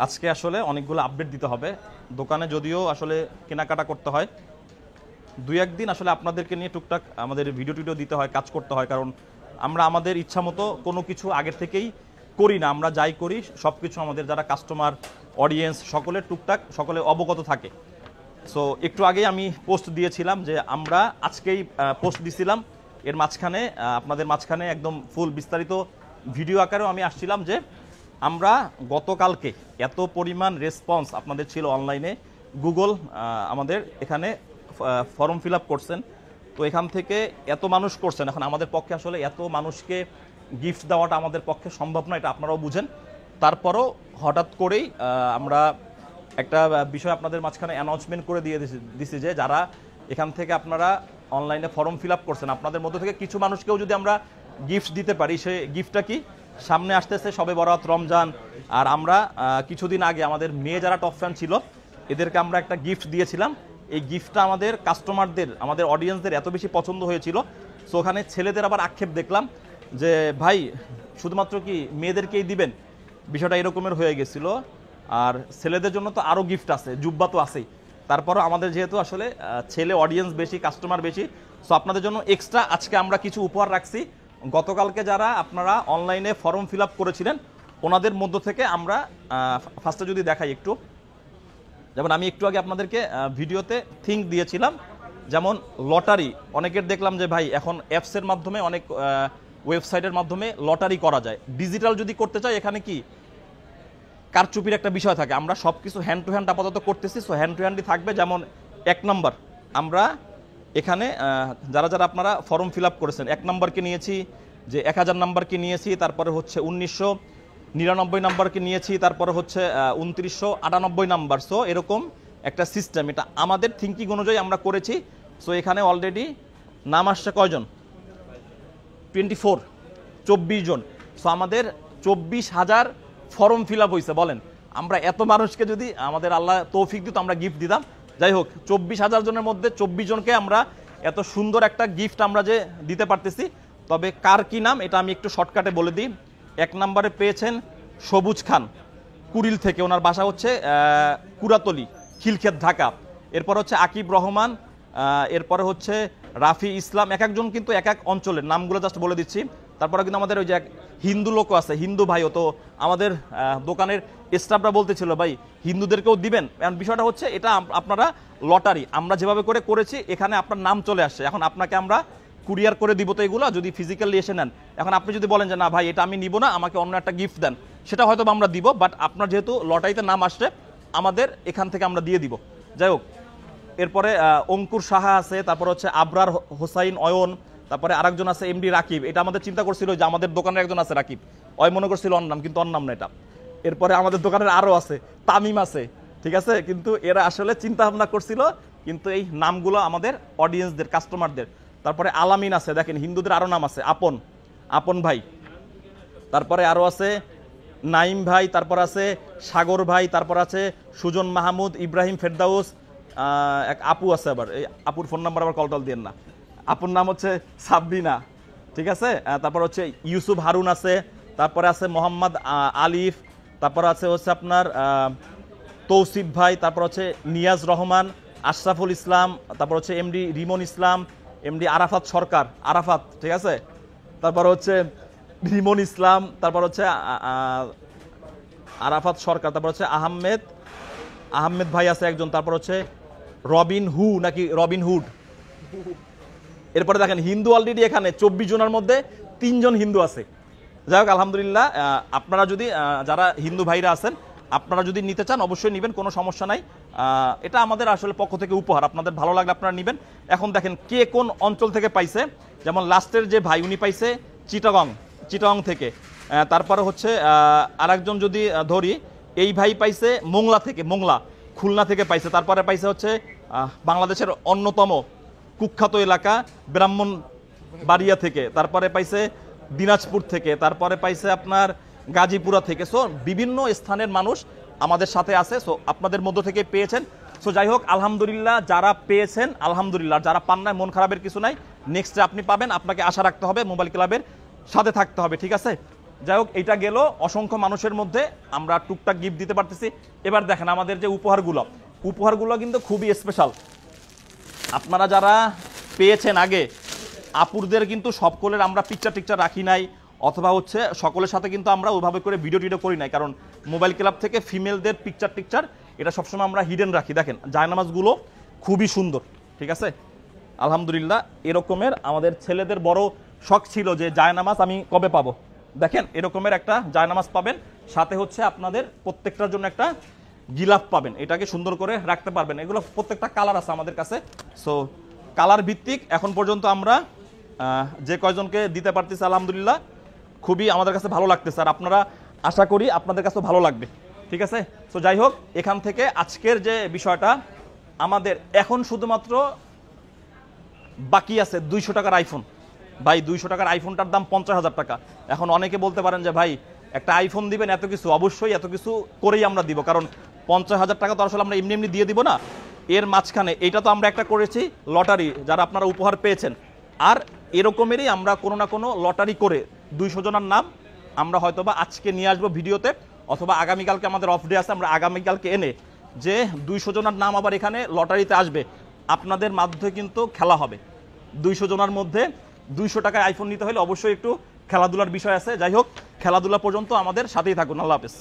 আজকে আসলে অনেকগুলো আপডেট দিতে হবে। দোকানে যদিও আসলে কেনাকাটা করতে হয়, দুই একদিন আসলে আপনাদেরকে নিয়ে টুকটাক আমাদের ভিডিও দিতে হয়, কাজ করতে হয়। কারণ আমরা আমাদের ইচ্ছা মতো কোনো কিছু আগের থেকেই করি না। আমরা যাই করি সব কিছু আমাদের যারা কাস্টমার, অডিয়েন্স সকলে টুকটাক সকলে অবগত থাকে। সো একটু আগেই আমি পোস্ট দিয়েছিলাম যে আমরা আজকেই পোস্ট দিছিলাম, এর মাঝখানে আপনাদের মাঝখানে একদম ফুল বিস্তারিত ভিডিও আকারেও আমি আসছিলাম যে আমরা গতকালকে এত পরিমাণ রেসপন্স আপনাদের ছিল অনলাইনে, গুগল আমাদের এখানে ফর্ম ফিল আপ করছেন, তো এখান থেকে এত মানুষ করছেন। এখন আমাদের পক্ষে আসলে এত মানুষকে গিফট দেওয়াটা আমাদের পক্ষে সম্ভব না, এটা আপনারাও বুঝেন। তারপরও হঠাৎ করেই আমরা একটা বিষয় আপনাদের মাঝখানে অ্যানাউন্সমেন্ট করে দিয়ে দিছি যে যারা এখান থেকে আপনারা অনলাইনে ফর্ম ফিল আপ করছেন, আপনাদের মধ্য থেকে কিছু মানুষকেও যদি আমরা গিফট দিতে পারি। সেই গিফটটা কি, সামনে আসতেছে শবে বরাত, রমজান, আর আমরা কিছুদিন আগে আমাদের মেয়ে যারা টপ ফ্যান ছিল এদেরকে আমরা একটা গিফট দিয়েছিলাম। এই গিফটটা আমাদের কাস্টমারদের, আমাদের অডিয়েন্সদের এত বেশি পছন্দ হয়েছিল। সো ওখানে ছেলেদের আবার আক্ষেপ দেখলাম যে ভাই শুধুমাত্র কি মেয়েদেরকেই দিবেন, বিষয়টা এরকমের হয়ে গেছিল। আর ছেলেদের জন্য তো আরও গিফট আছে, জুব্বা তো আছেই। তারপরও আমাদের যেহেতু আসলে ছেলে অডিয়েন্স বেশি, কাস্টমার বেশি, সো আপনাদের জন্য এক্সট্রা আজকে আমরা কিছু উপহার রাখছি। গতকালকে যারা আপনারা অনলাইনে ফর্ম ফিল আপ করেছিলেন ওনাদের মধ্য থেকে আমরা ফার্স্টে যদি দেখাই একটু, যেমন আমি একটু আগে আপনাদেরকে ভিডিওতে থিঙ্ক দিয়েছিলাম, যেমন লটারি অনেকের দেখলাম যে ভাই এখন অ্যাপসের মাধ্যমে, অনেক ওয়েবসাইটের মাধ্যমে লটারি করা যায়। ডিজিটাল যদি করতে চাই এখানে কি কারচুপির একটা বিষয় থাকে। আমরা সব কিছু হ্যান্ড টু হ্যান্ড আপাতত করতেছি, সো হ্যান্ড টু হ্যান্ডই থাকবে। যেমন 1 নম্বর আমরা এখানে যারা যারা আপনারা ফর্ম ফিল আপ করেছেন, 1 নম্বরকে নিয়েছি, যে 1000 নাম্বারকে নিয়েছি, তারপরে হচ্ছে 1999 নাম্বারকে নিয়েছি, তারপরে হচ্ছে 2998 নাম্বার। সো এরকম একটা সিস্টেম, এটা আমাদের থিঙ্কিং অনুযায়ী আমরা করেছি। সো এখানে অলরেডি নাম আসছে কয়জন, 24 জন। সো আমাদের 24,000 ফর্ম ফিল আপ হয়েছে। বলেন আমরা এত মানুষকে যদি আমাদের আল্লাহ তৌফিক দিত আমরা গিফট দিতাম। যাই হোক 24,000 জনের মধ্যে 24 জনকে আমরা এত সুন্দর একটা গিফট আমরা যে দিতে পারতেছি। তবে কার কি নাম এটা আমি একটু শর্টকাটে বলে দিই। 1 নম্বরে পেয়েছেন সবুজ খান, কুড়িল থেকে, ওনার বাসা হচ্ছে কুড়াতলি, খিলক্ষেত, ঢাকা। এরপর হচ্ছে আকিব রহমান, এরপরে হচ্ছে রাফি ইসলাম। এক একজন কিন্তু এক এক অঞ্চলের নামগুলো জাস্ট বলে দিচ্ছি। তারপরে কিন্তু আমাদের ওই যে এক হিন্দু লোকও আছে, হিন্দু ভাইও। তো আমাদের দোকানের স্টাফরা বলতেছিল ভাই হিন্দুদেরকেও দিবেন। বিষয়টা হচ্ছে এটা আপনারা লটারি আমরা যেভাবে করে করেছি, এখানে আপনার নাম চলে আসছে। এখন আপনাকে আমরা কুরিয়ার করে দিব, তো এগুলো যদি ফিজিক্যালি এসে নেন। এখন আপনি যদি বলেন যে না ভাই এটা আমি নিব না, আমাকে অন্য একটা গিফট দেন, সেটা হয়তো আমরা দিব, বাট আপনার যেহেতু লটারিতে নাম আসছে আমাদের এখান থেকে আমরা দিয়ে দিব। যাই হোক, এরপরে অঙ্কুর সাহা আছে, তারপর হচ্ছে আবরার হোসাইন অয়ন, তারপরে আরেকজন আছে এমডি রাকিব। এটা আমাদের চিন্তা করছিল যে আমাদের দোকানের একজন আছে রাকিব, অয় মনে করছিল অন্য নাম, কিন্তু অন্য নাম না এটা। এরপরে আমাদের দোকানের আরও আছে, তামিম আছে, ঠিক আছে, কিন্তু এরা আসলে চিন্তা ভাবনা করছিল, কিন্তু এই নামগুলো আমাদের অডিয়েন্সদের, কাস্টমারদের। তারপরে আলামিন আছে, দেখেন হিন্দুদের আরও নাম আছে, আপন ভাই, তারপরে আরও আছে নাইম ভাই, তারপর আছে সাগর ভাই, তারপর আছে সুজন মাহমুদ, ইব্রাহিম ফেরদাউস, এক আপু আছে, আবার এই আপুর ফোন নাম্বার আবার কল টল দিন না, আপুর নাম হচ্ছে সাবরিনা, ঠিক আছে। তারপর হচ্ছে ইউসুফ হারুন আছে, তারপরে আছে মোহাম্মদ আলিফ, তারপর আছে হচ্ছে আপনার তৌসিফ ভাই, তারপর হচ্ছে নিয়াজ রহমান, আশরাফুল ইসলাম, তারপর হচ্ছে এমডি রিমন ইসলাম, এমডি আরাফাত সরকার, আরাফাত, ঠিক আছে। তারপর হচ্ছে রিমন ইসলাম, তারপর হচ্ছে আরাফাত সরকার, তারপর হচ্ছে আহমেদ ভাই আছে একজন, তারপর হচ্ছে রবিন হুড। এরপরে দেখেন হিন্দু অলরেডি এখানে 24 জনের মধ্যে 3 জন হিন্দু আছে। যাই হোক আলহামদুলিল্লাহ, আপনারা যদি যারা হিন্দু ভাইরা আছেন আপনারা যদি নিতে চান অবশ্যই নেবেন, কোনো সমস্যা নাই। এটা আমাদের আসলে পক্ষ থেকে উপহার, আপনাদের ভালো লাগলে আপনারা নেবেন। এখন দেখেন কে কোন অঞ্চল থেকে পাইছে। যেমন লাস্টের যে ভাই উনি পাইছে চিটাগং থেকে। তারপরে হচ্ছে আরেকজন যদি ধরি, এই ভাই পাইছে মোংলা খুলনা থেকে পাইছে। তারপরে পাইছে হচ্ছে বাংলাদেশের অন্যতম কুখ্যাত এলাকা ব্রাহ্মণবাড়িয়া থেকে। তারপরে পাইছে দিনাজপুর থেকে, তারপরে পাইছে আপনার গাজীপুরা থেকে। সো বিভিন্ন স্থানের মানুষ আমাদের সাথে আছে। সো আপনাদের মধ্য থেকে পেয়েছেন। সো যাই হোক আলহামদুলিল্লাহ, যারা পেয়েছেন আলহামদুলিল্লাহ, যারা পান নাই মন খারাপের কিছু নাই, নেক্সটে আপনি পাবেন। আপনাকে আশা রাখতে হবে, মোবাইল ক্লাবের সাথে থাকতে হবে, ঠিক আছে। যাই হোক, এটা গেল অসংখ্য মানুষের মধ্যে আমরা টুকটাক গিফট দিতে পারতেছি। এবার দেখেন আমাদের যে উপহারগুলো কিন্তু খুবই স্পেশাল। আপনারা যারা পেয়েছেন আগে, আপুরদের কিন্তু সকলের আমরা পিকচার রাখি নাই, অথবা হচ্ছে সকলের সাথে কিন্তু আমরা ওইভাবে করে ভিডিও টিডিও করি নাই, কারণ মোবাইল ক্লাব থেকে ফিমেলদের পিকচার এটা সবসময় আমরা হিডেন রাখি। দেখেন জায়নামাজগুলো খুবই সুন্দর, ঠিক আছে আলহামদুলিল্লাহ। এরকমের আমাদের ছেলেদের বড় শখ ছিল যে জায়নামাজ আমি কবে পাবো। দেখেন এরকমের একটা জায়নামাজ পাবেন, সাথে হচ্ছে আপনাদের প্রত্যেকটার জন্য একটা গিলাফ পাবেন, এটাকে সুন্দর করে রাখতে পারবেন। এগুলো প্রত্যেকটা কালার আছে আমাদের কাছে। সো কালার ভিত্তিক এখন পর্যন্ত আমরা যে কয়জনকে দিতে পারতেছি আলহামদুলিল্লাহ খুবই আমাদের কাছে ভালো লাগতেছে, আর আপনারা আশা করি আপনাদের কাছেও ভালো লাগবে, ঠিক আছে। সো যাই হোক, এখান থেকে আজকের যে বিষয়টা আমাদের এখন শুধুমাত্র বাকি আছে 200 টাকার আইফোন। ভাই 200 টাকার আইফোনটার দাম 50,000 টাকা। এখন অনেকে বলতে পারেন যে ভাই একটা আইফোন দিবেন এত কিছু, অবশ্যই এত কিছু করেই আমরা দিব, কারণ 50,000 টাকা তো আসলে আমরা এমনি দিয়ে দিব না। এর মাঝখানে এইটা তো আমরা একটা করেছি লটারি, যারা আপনারা উপহার পেয়েছেন, আর এরকমেরই আমরা কোনো না কোনো লটারি করে 200 জনের নাম আমরা হয়তোবা আজকে নিয়ে আসবো ভিডিওতে, অথবা আগামীকালকে আমাদের অফ ডে আছে, আমরা আগামীকালকে এনে যে 200 জনের নাম আবার এখানে লটারিতে আসবে, আপনাদের মাধ্যমে কিন্তু খেলা হবে। 200 জনের মধ্যে 200 টাকায় আইফোন নিতে হলে অবশ্যই একটু খেলাধুলার বিষয় আছে। যাই হোক, খেলাধুলা পর্যন্ত আমাদের সাথেই থাকুন। আল্লাহ হাফেজ।